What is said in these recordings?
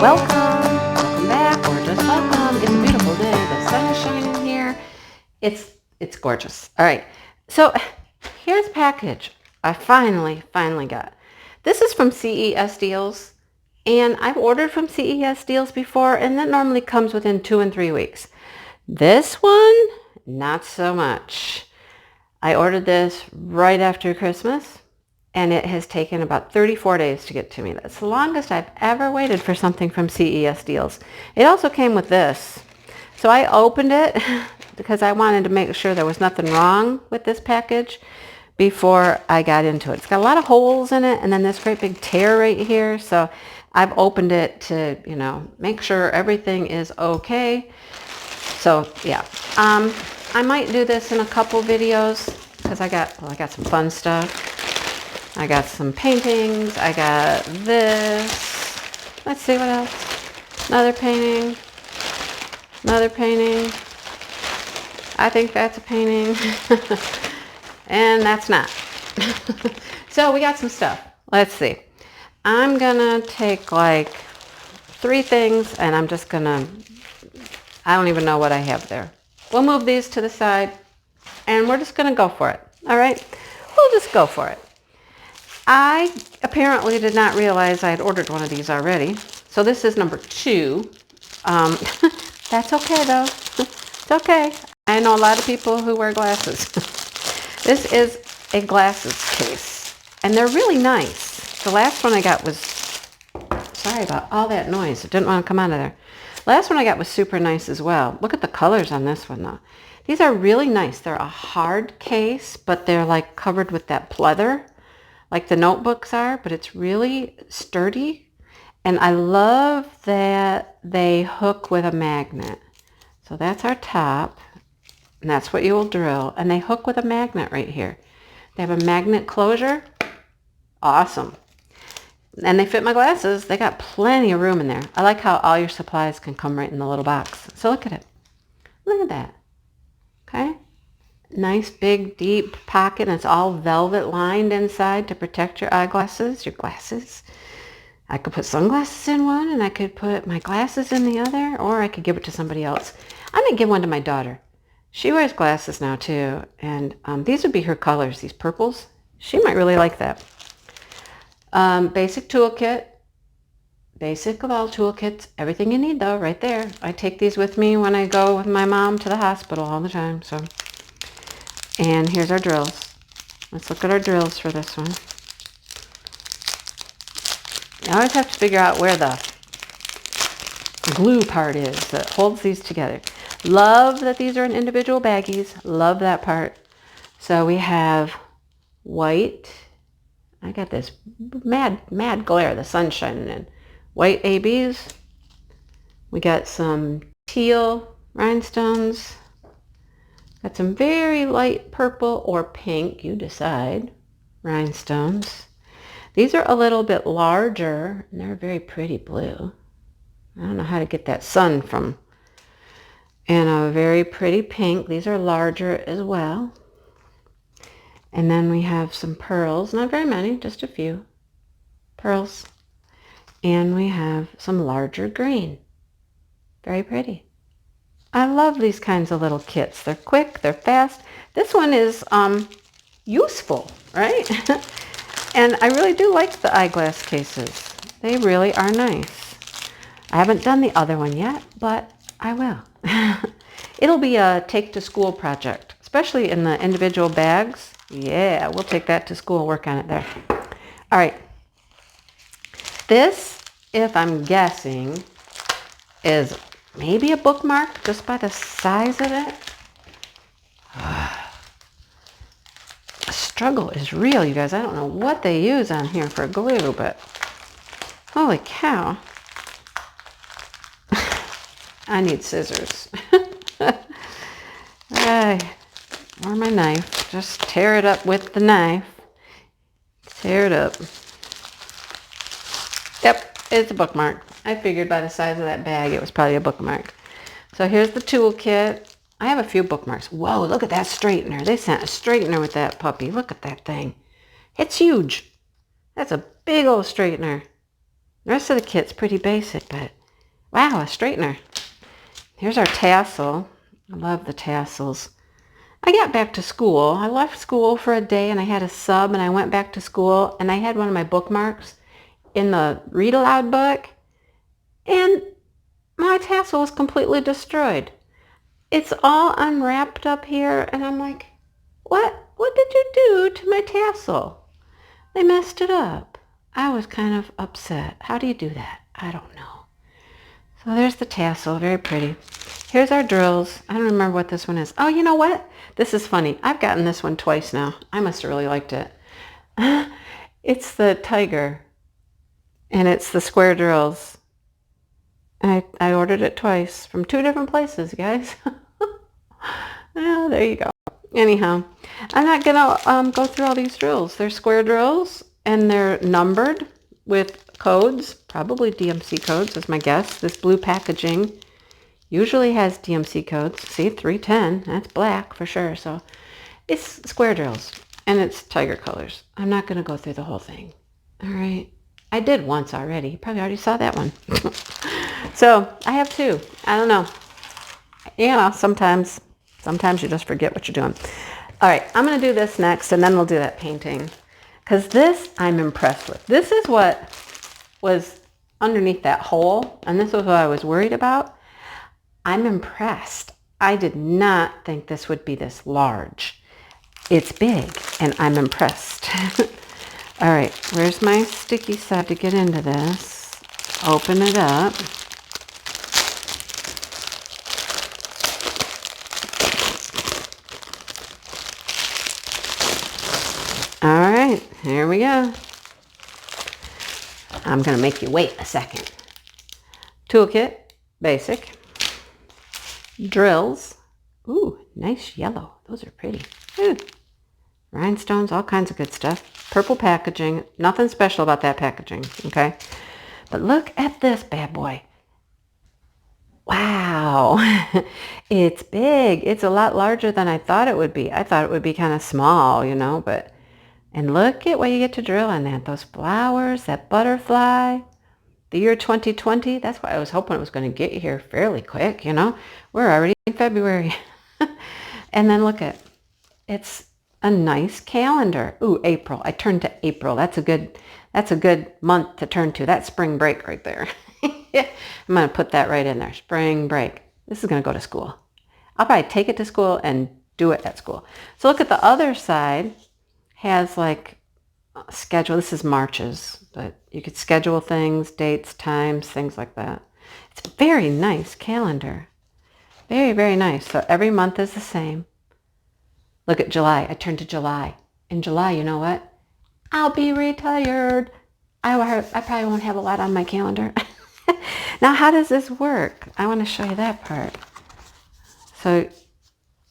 Welcome back, or just welcome. It's a beautiful day. The sun is shining here. It's gorgeous. All right, so here's a package I finally got. This is from CES Deals, and I've ordered from CES Deals before, and that normally comes within 2 and 3 weeks. This one, not so much. I ordered this right after Christmas, and it has taken about 34 days to get to me. That's the longest I've ever waited for something from CES Deals. It also came with this. So I opened it because I wanted to make sure there was nothing wrong with this package before I got into it. It's got a lot of holes in it, and then this great big tear right here. So I've opened it to, make sure everything is okay. So yeah, I might do this in a couple videos because I got some fun stuff. I got some paintings. I got this. Let's see what else. Another painting. Another painting. I think that's a painting. And that's not. So we got some stuff. Let's see. I'm gonna take like 3 things, and I'm just gonna, I don't even know what I have there. We'll move these to the side, and we're just gonna go for it. All right? We'll just go for it. I apparently did not realize I had ordered one of these already. So this is number 2. That's okay though. It's okay. I know a lot of people who wear glasses. This is a glasses case, and they're really nice. The last one I got was, sorry about all that noise. It didn't want to come out of there. Last one I got was super nice as well. Look at the colors on this one though. These are really nice. They're a hard case, but they're like covered with that pleather, like the notebooks are, but it's really sturdy. And I love that they hook with a magnet. So that's our top, and that's what you will drill. And they hook with a magnet right here. They have a magnet closure. Awesome. And they fit my glasses. They got plenty of room in there. I like how all your supplies can come right in the little box. So look at it. Look at that. Okay. Nice big deep pocket, and it's all velvet lined inside to protect your eyeglasses, your glasses. I could put sunglasses in one, and I could put my glasses in the other, or I could give it to somebody else. I might give one to my daughter. She wears glasses now too, and these would be her colors, these purples. She might really like that. Basic toolkit. Basic of all toolkits. Everything you need though, right there. I take these with me when I go with my mom to the hospital all the time, so. And here's our drills. Let's look at our drills for this one. I always have to figure out where the glue part is that holds these together. Love that these are in individual baggies. Love that part. So we have white. I got this mad glare. The sun's shining in. White ABs. We got some teal rhinestones. Got some very light purple or pink, you decide, rhinestones. These are a little bit larger, and they're very pretty blue. I don't know how to get that sun from. And a very pretty pink. These are larger as well. And then we have some pearls, not very many, just a few pearls. And we have some larger green. Very pretty. I love these kinds of little kits. They're quick, they're fast. This one is useful, right? And I really do like the eyeglass cases. They really are nice. I haven't done the other one yet, but I will. It'll be a take to school project, especially in the individual bags. Yeah, we'll take that to school, work on it there. All right. This, if I'm guessing, is maybe a bookmark just by the size of it. The struggle is real, you guys. I don't know what they use on here for glue, but holy cow. I need scissors. Or my knife. Just tear it up with the knife. Tear it up. Yep, it's a bookmark. I figured by the size of that bag it was probably a bookmark. So here's the toolkit. I have a few bookmarks. Whoa, look at that straightener. They sent a straightener with that puppy. Look at that thing. It's huge. That's a big old straightener. The rest of the kit's pretty basic, but wow, a straightener. Here's our tassel. I love the tassels. I got back to school. I left school for a day and I had a sub and I went back to school and I had one of my bookmarks in the read aloud book and my tassel was completely destroyed. It's all unwrapped up here and I'm like, what did you do to my tassel? They messed it up. I was kind of upset. How do you do that? I don't know. So there's the tassel, very pretty. Here's our drills. I don't remember what this one is. Oh, you know what? This is funny. I've gotten this one twice now. I must have really liked it. It's the tiger and it's the square drills. I ordered it twice from 2 different places, guys. Oh, there you go. Anyhow, I'm not gonna go through all these drills. They're square drills and they're numbered with codes, probably DMC codes is my guess. This blue packaging usually has DMC codes. See, 310, that's black for sure. So it's square drills and it's tiger colors. I'm not gonna go through the whole thing. All right. I did once already. You probably already saw that one. So I have 2. I don't know. You know, sometimes you just forget what you're doing. All right, I'm going to do this next, and then we'll do that painting. Because this, I'm impressed with. This is what was underneath that hole, and this was what I was worried about. I'm impressed. I did not think this would be this large. It's big, and I'm impressed. All right, where's my sticky side to get into this? Open it up. All right, here we go. I'm going to make you wait a second. Toolkit, basic. Drills. Ooh, nice yellow. Those are pretty. Ooh. Rhinestones, all kinds of good stuff. Purple packaging. Nothing special about that packaging, okay? But look at this bad boy. Wow. It's big. It's a lot larger than I thought it would be. I thought it would be kind of small, you know, but... And look at what you get to drill on that. Those flowers, that butterfly. The year 2020, that's why I was hoping it was going to get here fairly quick, you know. We're already in February. And then look at, it's a nice calendar. Ooh, April. I turned to April. That's a good month to turn to. That's spring break right there. I'm going to put that right in there. Spring break. This is going to go to school. I'll probably take it to school and do it at school. So look at the other side. Has like a schedule. This is Marches, but you could schedule things, dates, times, things like that. It's a very nice calendar. Very, very nice. So every month is the same. Look at July. I turned to July. In July, you know what? I'll be retired. I probably won't have a lot on my calendar. Now, how does this work? I want to show you that part. So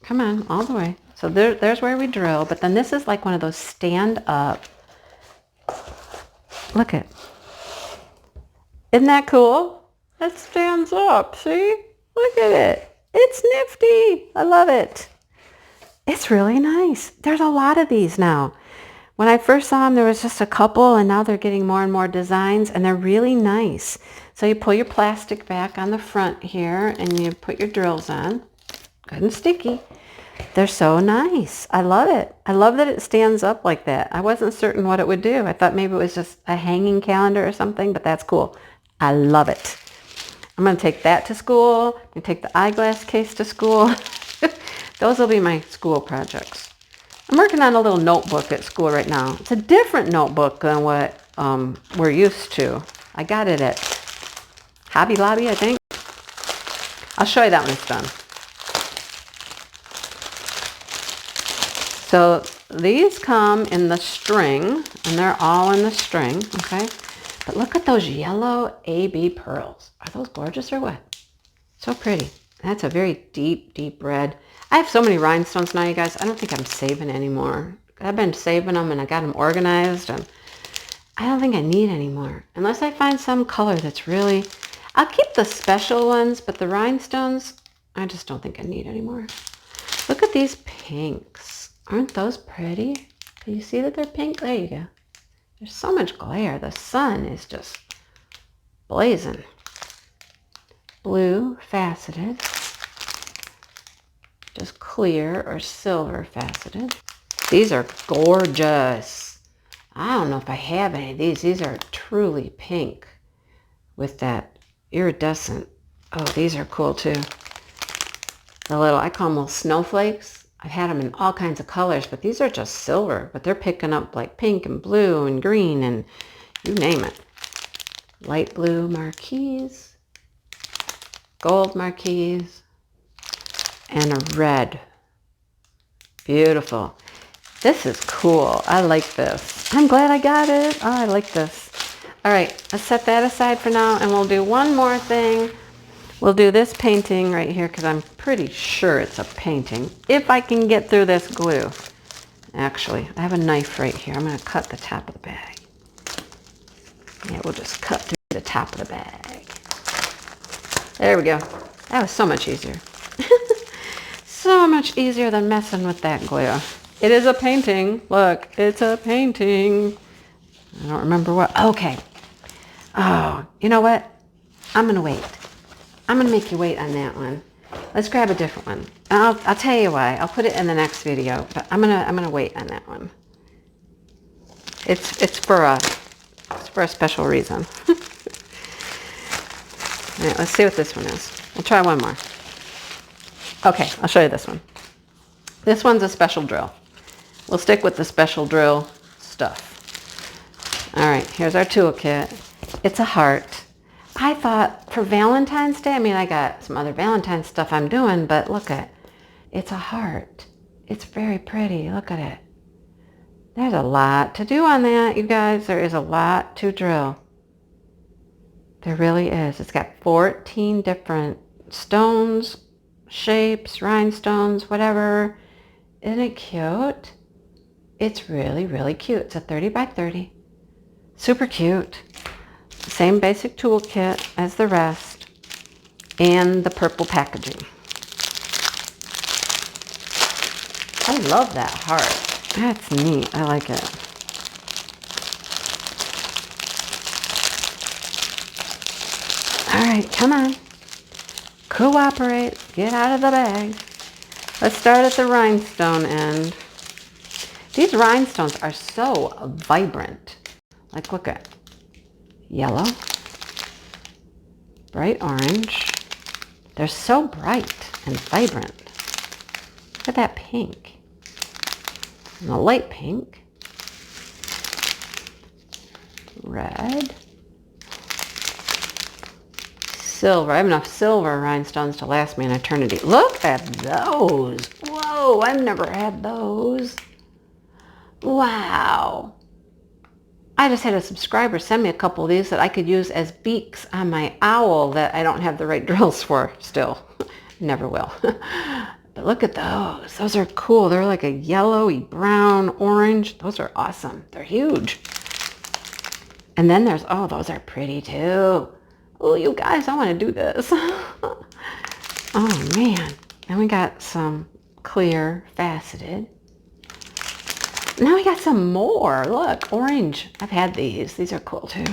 come on, all the way. So there's where we drill, but then this is like one of those stand up. Look at. Isn't that cool? That stands up, see? Look at it. It's nifty. I love it. It's really nice. There's a lot of these now. When I first saw them, there was just a couple, and now they're getting more and more designs, and they're really nice. So you pull your plastic back on the front here, and you put your drills on. Good and sticky. They're so nice. I love it. I love that it stands up like that. I wasn't certain what it would do. I thought maybe it was just a hanging calendar or something, but that's cool. I love it. I'm going to take that to school. I'm going to take the eyeglass case to school. Those will be my school projects. I'm working on a little notebook at school right now. It's a different notebook than what we're used to. I got it at Hobby Lobby, I think. I'll show you that when it's done. So these come in the string, and they're all in the string, okay? But look at those yellow AB pearls. Are those gorgeous or what? So pretty. That's a very deep, deep red. I have so many rhinestones now, you guys. I don't think I'm saving anymore. I've been saving them, and I got them organized, and I don't think I need any more. Unless I find some color that's really... I'll keep the special ones, but the rhinestones, I just don't think I need anymore. Look at these pinks. Aren't those pretty? Can you see that they're pink? There you go. There's so much glare. The sun is just blazing. Blue faceted. Just clear or silver faceted. These are gorgeous. I don't know if I have any of these. These are truly pink with that iridescent. Oh, these are cool too. The little, I call them little snowflakes. I've had them in all kinds of colors, but these are just silver. But they're picking up like pink and blue and green and you name it. Light blue marquise, gold marquise, and a red. Beautiful. This is cool. I like this. I'm glad I got it. Oh, I like this. All right, let's set that aside for now, and we'll do one more thing. We'll do this painting right here because I'm pretty sure it's a painting. If I can get through this glue. Actually, I have a knife right here. I'm going to cut the top of the bag. Yeah, we'll just cut through the top of the bag. There we go. That was so much easier. So much easier than messing with that glue. It is a painting. Look, it's a painting. I don't remember what. Okay. Oh, you know what? I'm going to wait. I'm going to make you wait on that one. Let's grab a different one. And I'll tell you why. I'll put it in the next video, but I'm going to wait on that one. It's for a special reason. All right, let's see what this one is. We'll try one more. Okay, I'll show you this one. This one's a special drill. We'll stick with the special drill stuff. All right, here's our toolkit. It's a heart. I thought for Valentine's Day, I mean, I got some other Valentine's stuff I'm doing, but look at it. It's a heart. It's very pretty. Look at it. There's a lot to do on that, you guys. There is a lot to drill. There really is. It's got 14 different stones, shapes, rhinestones, whatever. Isn't it cute? It's really, really cute. It's a 30 by 30. Super cute. Same basic toolkit as the rest. And the purple packaging. I love that heart. That's neat. I like it. All right, come on. Cooperate. Get out of the bag. Let's start at the rhinestone end. These rhinestones are so vibrant. Like, look at yellow, bright orange. They're so bright and vibrant. Look at that pink. And the light pink. Red. Silver. I have enough silver rhinestones to last me an eternity. Look at those. Whoa, I've never had those. Wow. I just had a subscriber send me a couple of these that I could use as beaks on my owl that I don't have the right drills for still. Never will. But look at those. Those are cool. They're like a yellowy, brown, orange. Those are awesome. They're huge. And then there's, oh, those are pretty too. Oh, you guys, I want to do this. Oh, man. And we got some clear faceted. Now we got some more. Look, orange. I've had these. These are cool too.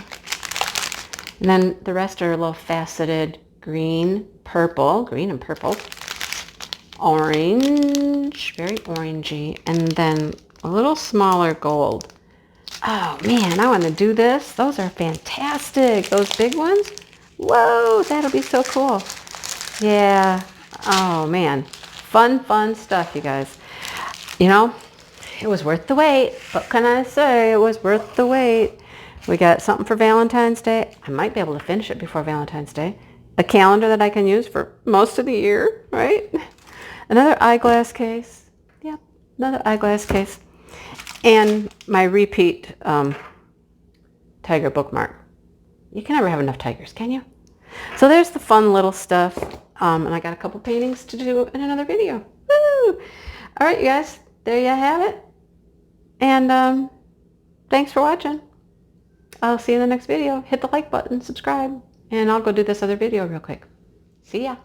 And then the rest are a little faceted green, purple, green and purple, orange, very orangey, and then a little smaller gold. Oh man, I want to do this. Those are fantastic. Those big ones. Whoa, that'll be so cool. Yeah. Oh man. Fun stuff, you guys. You know, it was worth the wait. What can I say? It was worth the wait. We got something for Valentine's Day. I might be able to finish it before Valentine's Day. A calendar that I can use for most of the year, right? Another eyeglass case. Yep, another eyeglass case. And my repeat tiger bookmark. You can never have enough tigers, can you? So there's the fun little stuff. And I got a couple paintings to do in another video. Woo! All right, you guys. There you have it. And thanks for watching. I'll see you in the next video. Hit the like button, subscribe, and I'll go do this other video real quick. See ya.